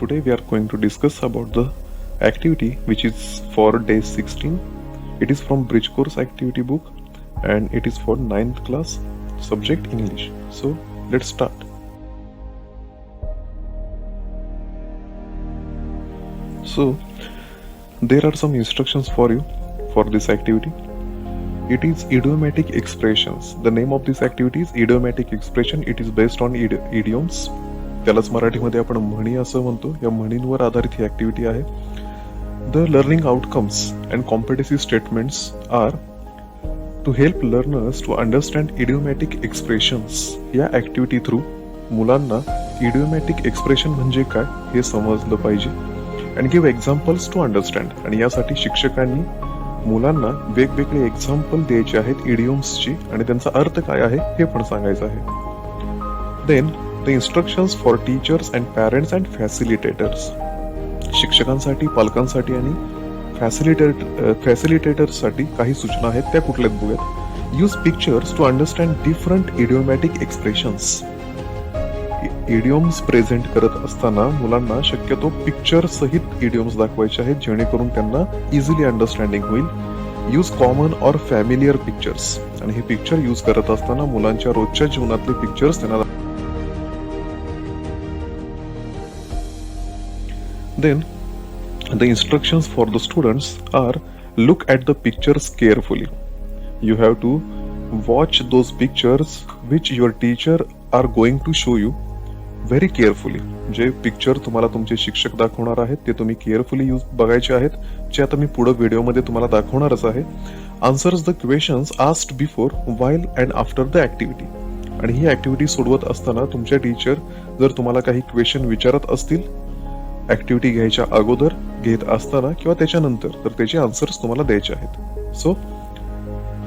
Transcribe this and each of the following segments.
today we are going to discuss about the activity which is for day 16. It is from Bridge Course activity book and it is for 9th class, subject English. So let's start. So there are some instructions for you for this activity. It is idiomatic expressions. The name of this activity is idiomatic expression. It is based on idioms. त्यालाच मराठीमध्ये आपण म्हणी असं म्हणतो. या म्हणींवर आधारित ही ऍक्टिव्हिटी आहे. The learning outcomes and competitive statements are to help learners to understand idiomatic expressions. या ऍक्टिव्हिटी थ्रू मुलांना इडियोमॅटिक एक्सप्रेशन म्हणजे काय हे समजलं पाहिजे and give examples to understand. आणि यासाठी शिक्षकांनी मुलांना वेगवेगळे एक्झाम्पल द्यायचे आहेत इडियोम्सची आणि त्यांचा अर्थ काय आहे हे पण सांगायचं आहे. Then the instructions for teachers and parents and facilitators. शिक्षकांसाठी, पालकांसाठी आणि फॅसिलिटेटर्ससाठी काही सूचना आहेत. त्या कुठल्यात बघूयात. Use pictures to understand different idiomatic expressions. Idioms present करत असताना मुलांना शक्यतो पिक्चर सहित इडियोम्स दाखवायचे आहेत जेणेकरून त्यांना इझिली अंडरस्टँडिंग होईल. Use common or familiar pictures. आणि हे पिक्चर यूज करत असताना मुलांच्या रोजच्या जीवनातले पिक्चर्स त्यांना. Then the instructions for the students are look at the pictures carefully. You have to watch those pictures which your teacher are going to show you very carefully. जे picture तुम्हाला तुमचे शिक्षक दाखवणार आहेत ते तुम्ही केअरफुली बघायचे आहेत, जे आता मी पुढे व्हिडिओमध्ये तुम्हाला दाखवणारच आहे. Answers the questions asked before, while and after the activity. आणि ही ऍक्टिव्हिटी सोडवत असताना तुमच्या टीचर जर तुम्हाला काही क्वेश्चन विचारत असतील ऍक्टिव्हिटी घ्यायच्या अगोदर, घेत असताना किंवा त्याच्यानंतर, तर त्याचे आन्सर्स तुम्हाला द्यायचे आहेत. So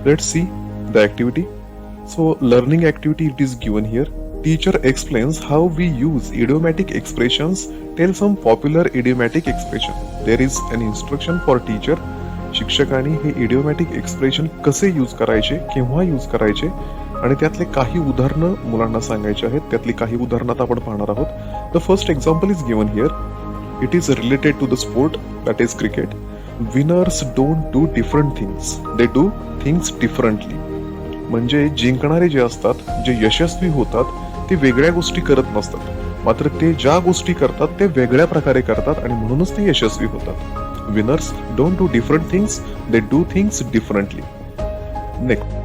let's see the activity. So learning activity it is given here. Teacher explains how we use idiomatic expressions. Tell some popular idiomatic expression. There is an instruction for teacher. शिक्षकांनी हे idiomatic expression कसे use करायचे, केव्हा use करायचे आणि त्यातले काही उदाहरणं मुलांना सांगायचे आहेत. त्यातली काही उदाहरणं आता आपण पाहणार आहोत. The first example is given here. It is related to the sport, that is cricket. Winners don't do different things. They do things differently. म्हणजे जिंकणारे जे असतात, जे यशस्वी होतात, ते वेगळ्या गोष्टी करत नसतात, मात्र ते ज्या गोष्टी करतात ते वेगळ्या प्रकारे करतात आणि म्हणूनच ते यशस्वी होतात. Winners don't do different things, they do things differently. Next,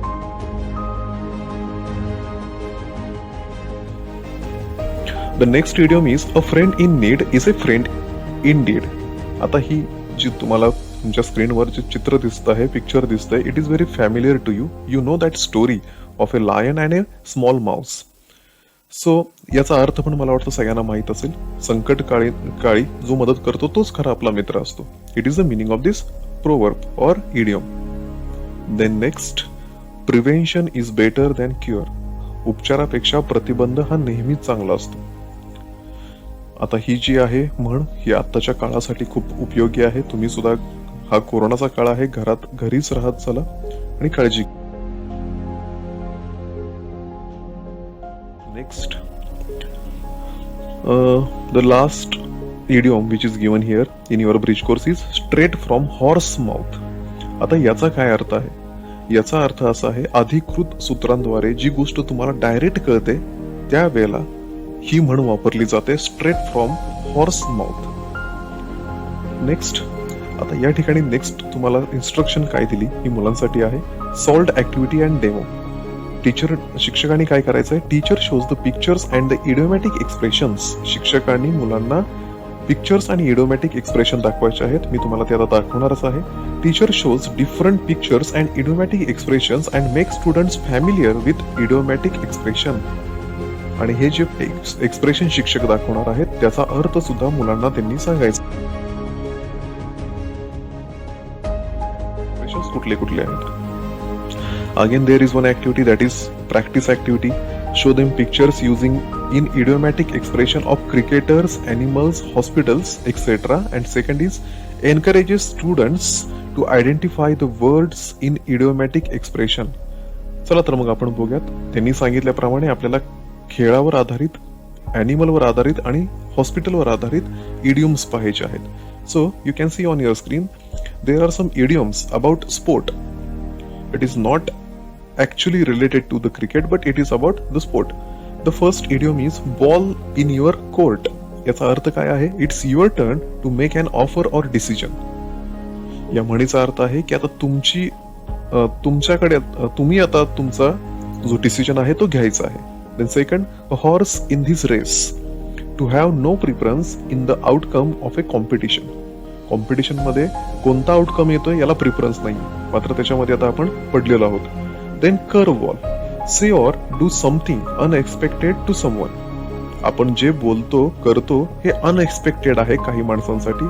the next idiom is a friend in need is a friend in deed. आता ही जी तुम्हाला तुमच्या स्क्रीनवर जे चित्र दिसत आहे, पिक्चर दिसतंय, it is very familiar to you. You know that story of a lion and a small mouse. So याचा अर्थ पण मला वाटतं सगळ्यांना माहित असेल. संकट काळी जो मदत करतो तोच खरा आपला मित्र असतो. It is the meaning of this proverb or idiom. Then next, prevention is better than cure. उपचारापेक्षा प्रतिबंध हा नेहमीच चांगला असतो. आता ही जी आहे म्हण, ही आत्ताच्या काळासाठी खूप उपयोगी आहे. तुम्ही सुद्धा, हा कोरोनाचा काळ आहे, घरीच राहत चला आणि काळजी. Next, the last idiom which is given here in your bridge course is straight from horse mouth. आता याचा काय अर्थ आहे? याचा अर्थ असा आहे, अधिकृत सूत्रांद्वारे जी गोष्ट तुम्हाला डायरेक्ट कळते त्यावेळेला ही म्हण वापरली जाते, straight from horse mouth. Next, आता या ठिकाणी नेक्स्ट तुम्हाला इन्स्ट्रक्शन काय दिली ही मुलांसाठी आहे. Solved activity and demo. शिक्षकांनी काय करायचंय? Teacher shows the pictures and the idiomatic expressions. शिक्षकांनी मुलांना पिक्चर्स आणि इडियोमॅटिक एक्सप्रेशन दाखवायचे आहेत. मी तुम्हाला ते आता दाखवणारच आहे. Teacher shows different pictures and idiomatic expressions and make students familiar with idiomatic expression. आणि हे जे एक्सप्रेशन शिक्षक दाखवणार आहेत त्याचा अर्थ सुद्धा मुलांना त्यांनी सांगायचा. कुठले कुठले आहेत? Again, there is one activity that is practice activity. Show them pictures using in idiomatic expression of cricketers, animals, hospitals, etc. And second is encourages students to identify the words in idiomatic expression. चला तर मग आपण बघूयात. त्यांनी सांगितल्याप्रमाणे आपल्याला खेळावर आधारित ॲनिमलवर आधारित आणि हॉस्पिटलवर आधारित इडियम्स पाहायचे आहेत. So you can see on your screen there are some idioms about sport. It is not actually related to the cricket but it is about the sport. The first idiom is ball in your court. याचा अर्थ काय आहे? It's your turn to make an offer or decision. या म्हणीचा अर्थ आहे की आता तुमच्याकडे तुम्ही आता तुमचा जो डिसिजन आहे तो घ्यायचा आहे. Then second, a horse in this race. To have no preference in the outcome of a competition. Competition मध्ये कोणता आउटकम येतोय याला प्रिफरन्स नाही, मात्र त्याच्यामध्ये आता आपण पडलेलो आहोत. Then curveball. Say or do something unexpected to someone. आपण जे बोलतो करतो हे अनएक्सपेक्टेड आहे काही माणसांसाठी,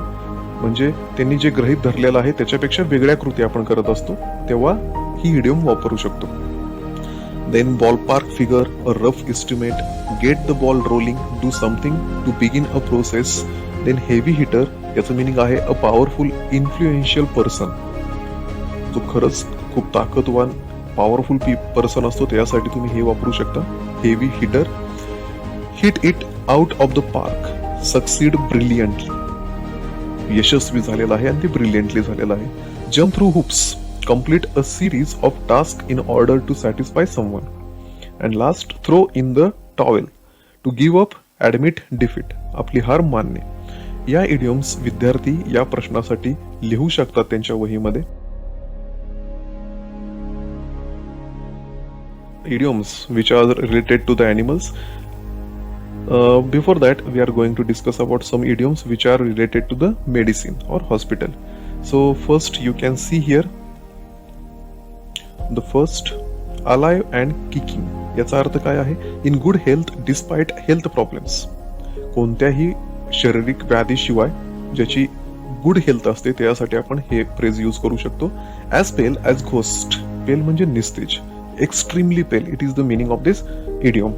म्हणजे त्यांनी जे गृहीत धरलेलं आहे त्याच्यापेक्षा वेगळ्या कृती आपण करत असतो, तेव्हा ही इडियम वापरू शकतो. Then ballpark figure, a rough estimate, get the ball rolling, do something to begin a process. Then heavy hitter, याचं मिनिंग आहे अ पॉवरफुल इन्फ्लुएन्शियल पर्सन. जो खरंच खूप ताकदवान पॉवरफुल पर्सन असतो त्यासाठी तुम्ही हे वापरू शकता. Heavy hitter, hit it out of the park, succeed brilliantly, यशस्वी झालेला आहे आणि ते ब्रिलियंटली झालेलं आहे. Jump through hoops, complete a series of tasks in order to satisfy someone. And last, throw in the towel, to give up, admit defeat, आपली हार मानणे. या इडियम्स विद्यार्थी या प्रश्नासाठी लिहू शकतात त्यांच्या वहीमध्ये. Idioms which are related to the animals. Before that, we are going to discuss about some idioms which are related to the medicine or hospital. So first you can see here the first, alive and kicking. याचा अर्थ काय आहे? In good health despite health problems. कोणत्याही शारीरिक व्याधीशिवाय ज्याची good health असते त्यासाठी आपण हे फ्रेज यूज करू शकतो. As pale as ghost. पेल म्हणजे निस्तेज. Extremely pale, it is the meaning of this idiom.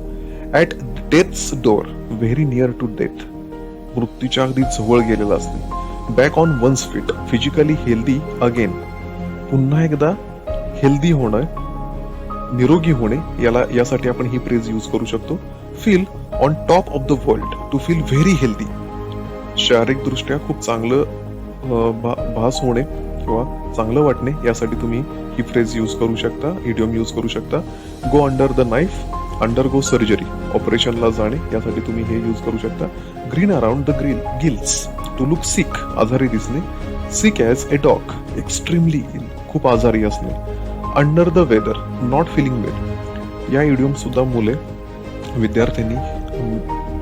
At death's door, very near to death. मृत्यूच्या अगदी जवळ गेलेला असते. Back on one's feet, physically healthy again. पुन्हा एकदा हेल्दी होणं, निरोगी होणे, यासाठी आपण ही फ्रेज यूज करू शकतो. Feel on top of the world, to feel very healthy. शारीरिक दृष्ट्या खूप चांगलं भास होणे किंवा चांगलं वाटणे यासाठी तुम्ही ही फ्रेज यूज करू शकता, इडियम यूज करू शकता. Go under the knife, undergo surgery, ऑपरेशनला जाणे यासाठी तुम्ही हे यूज करू शकता. Green around the gills, to look sick, आजारी दिसणे. Sick as a dog, extremely ill, खूप आजारी असणे. Under the weather, not feeling well. या इडियम सुद्धा मुले विद्यार्थ्यांनी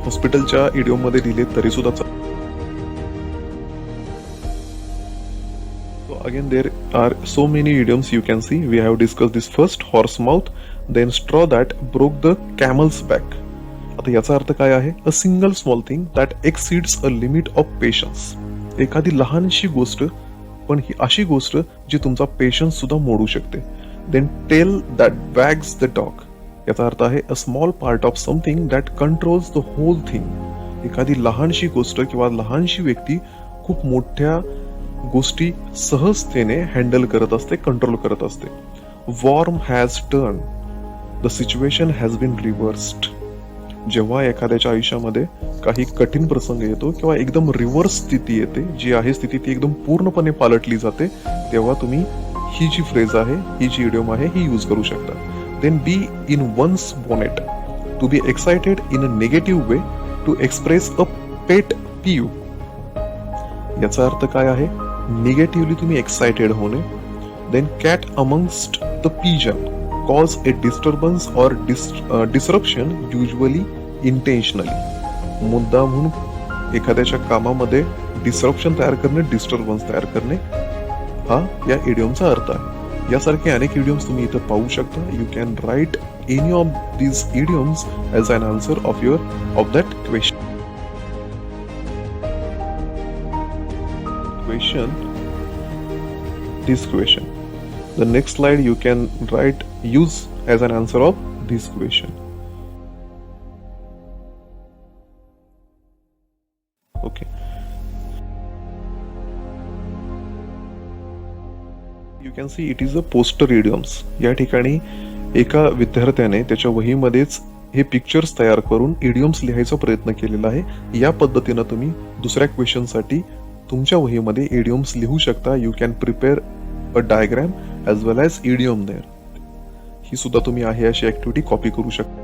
हॉस्पिटलच्या इडियम मध्ये दिले तरी सुद्धा. Again, there are so many idioms you can see. We have discussed this first, horse mouth, then straw that broke the camel's back. आता याचा अर्थ काय आहे? A single small thing that exceeds a limit of patience. एखादी लहानशी गोष्ट, पण ही अशी गोष्ट जी तुमचा पेशन्स सुद्धा मोडू शकते. Then tail that wags the dog. याचा अर्थ आहे a small part of something that controls the whole thing. एखादी लहानशी गोष्ट किंवा लहानशी व्यक्ती खूप मोठ्या गोष्टी सहजतेने हँडल करत असते, कंट्रोल करत असते. Worm has turned, the situation has been reversed. जेव्हा एखाद्याच्या आयुष्यामध्ये काही कठीण प्रसंग येतो किंवा एकदम रिव्हर्स स्थिती येते, जी आहे स्थिती ती एकदम पूर्णपणे पालटली जाते, तेव्हा तुम्ही ही जी फ्रेज आहे, ही जी इडियम आहे, ही यूज करू शकता. Then bee in one's bonnet, to be excited in a negative way, to express a pet peeve. याचा अर्थ काय आहे? निगेटिव्हली तुम्ही एक्साइटेड होणे. Then cat amongst the pigeon, cause a disturbance or disruption, usually intentionally. मुद्दा म्हणून एखाद्याच्या कामामध्ये डिसरप्शन तयार करणे, डिस्टर्बन्स तयार करणे, हा या इडियमचा अर्थ आहे. यासारखे अनेक इडियम्स तुम्ही इथं पाहू शकता. You can write any of these idioms as an answer of that question. This question. The next slide you can use as an answer of this question. Okay. You can see it is a poster idioms. या ठिकाणी एका विद्यार्थ्याने त्याच्या वहीमध्येच हे pictures तयार करून idioms लिहायचा प्रयत्न केलेला आहे. या पद्धतीनं तुम्ही दुसऱ्या क्वेश्चनसाठी तुमच्या वहीमध्ये इडियम्स लिहू शकता. You can prepare a diagram as well as idiom there. ही सुद्धा तुम्ही आहे अशी ऍक्टिव्हिटी कॉपी करू शकता.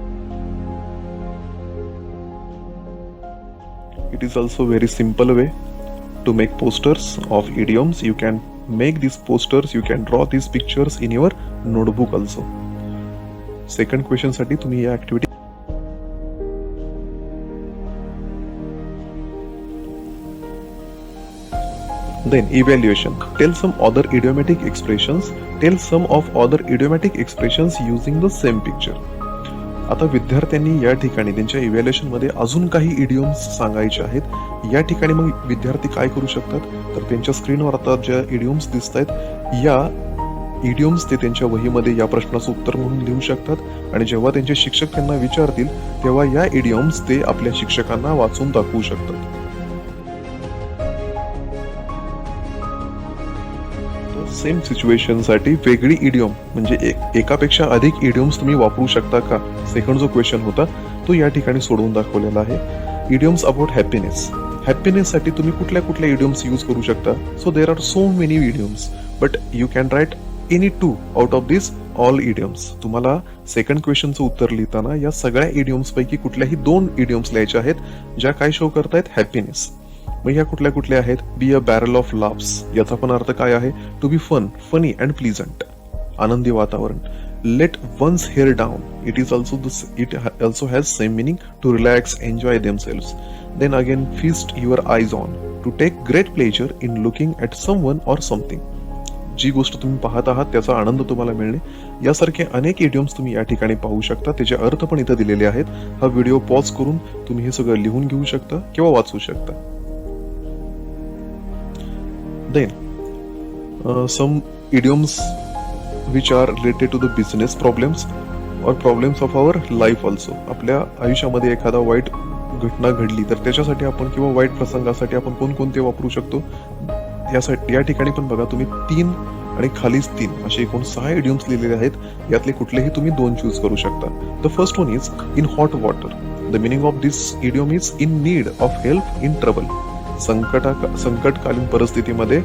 It is also very simple way to make posters of idioms. You can make these posters, you can draw these pictures in your notebook also. Second question साठी तुम्ही या activity then evaluation. Tell some other idiomatic expressions. Tell some of other idiomatic expressions using the same picture. आता विद्यार्थ्यांनी या ठिकाणी त्यांच्या evaluation मध्ये अजून काही इडियम्स सांगायचे आहेत. या ठिकाणी मग विद्यार्थी काय करू शकतात, तर त्यांच्या स्क्रीनवर आता ज्या इडियम्स दिसत आहेत या इडियम्स ते त्यांच्या वहीमध्ये या प्रश्नाचं उत्तर म्हणून लिहू शकतात आणि जेव्हा त्यांचे शिक्षक त्यांना विचारतील तेव्हा या इडियम्स ते आपल्या शिक्षकांना वाचून दाखवू शकतात. सेम सिच्युएशन साठी वेगळी इडियम म्हणजे एकापेक्षा अधिक इडियम्स तुम्ही वापरू शकता का, सेकंड जो क्वेश्चन होता तो या ठिकाणी सोडवून दाखवलेला आहे. Idioms about happiness. हॅपीनेस साठी तुम्ही कुठल्या कुठल्या इडियम्स यूज करू शकता. So there are so many idioms but you can write any 2 out of this all idioms. तुम्हाला सेकंड क्वेश्चनचं उत्तर लिहिताना या सगळ्या इडियम्स पैकी कुठल्याही 2 इडियम्स लिहायचे आहेत ज्या काय शो करतायत, हॅपीनेस. मग ह्या कुठल्या कुठल्या आहेत, be a barrel of laughs. याचा पण अर्थ काय आहे, to be funny and pleasant, आनंदी वातावरण. Let one's hair down. It also has same meaning, to relax, enjoy themselves. Then again feast your eyes on, to take great pleasure in looking at someone or something. जी गोष्ट तुम्ही पाहत आहात त्याचा आनंद तुम्हाला मिळणे. यासारखे अनेक इडियम्स तुम्ही या ठिकाणी पाहू शकता. त्याचे अर्थ पण इथं दिलेले आहेत. हा व्हिडिओ पॉज करून तुम्ही हे सगळं लिहून घेऊ शकता किंवा वाचू शकता. Then some idioms which are related to the business problems or problems of our life also. आपल्या आयुष्यामध्ये एखादा वाईट घटना घडली तर त्याच्यासाठी आपण किंवा वाईट प्रसंगासाठी आपण कोणकोणते वापरू शकतो. यासाठी या ठिकाणी पण बघा तुम्ही 3 आणि खालीच 3 असे एकूण 6 इडियम्स लिहिलेले आहेत. यातले कुठलेही तुम्ही 2 चूज करू शकता. The first one is in hot water. The meaning of this idiom is in need of help in trouble. संकटकालीन परिस्थितीमध्ये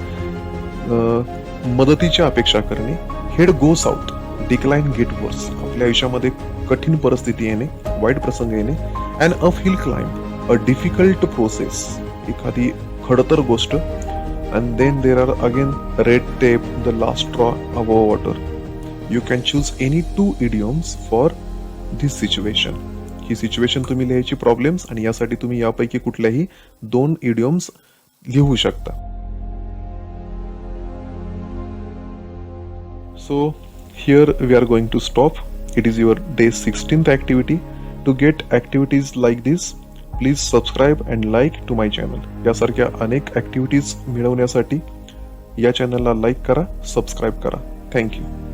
मदतीची अपेक्षा करणे. Head go south, decline get worse. आपल्या आयुष्यामध्ये कठीण परिस्थिती येणे, वाईट प्रसंग येणे. And uphill climb, a difficult process, एखादी खडतर गोष्ट. And then there are again red tape, the last straw above water. You can choose any 2 idioms for this situation. He situation तुम्ही लिहायची प्रॉब्लेम्स आणि यासाठी तुम्ही यापैकी कुठल्याही 2 इडियम्स लिहू शकता. So here we are going to stop. It is your day 16th activity. To get activities like this, please subscribe and like to my channel. यासारख्या अनेक ऍक्टिव्हिटीज मिळवण्यासाठी या चॅनलला लाईक करा, सबस्क्राईब करा. थँक्यू.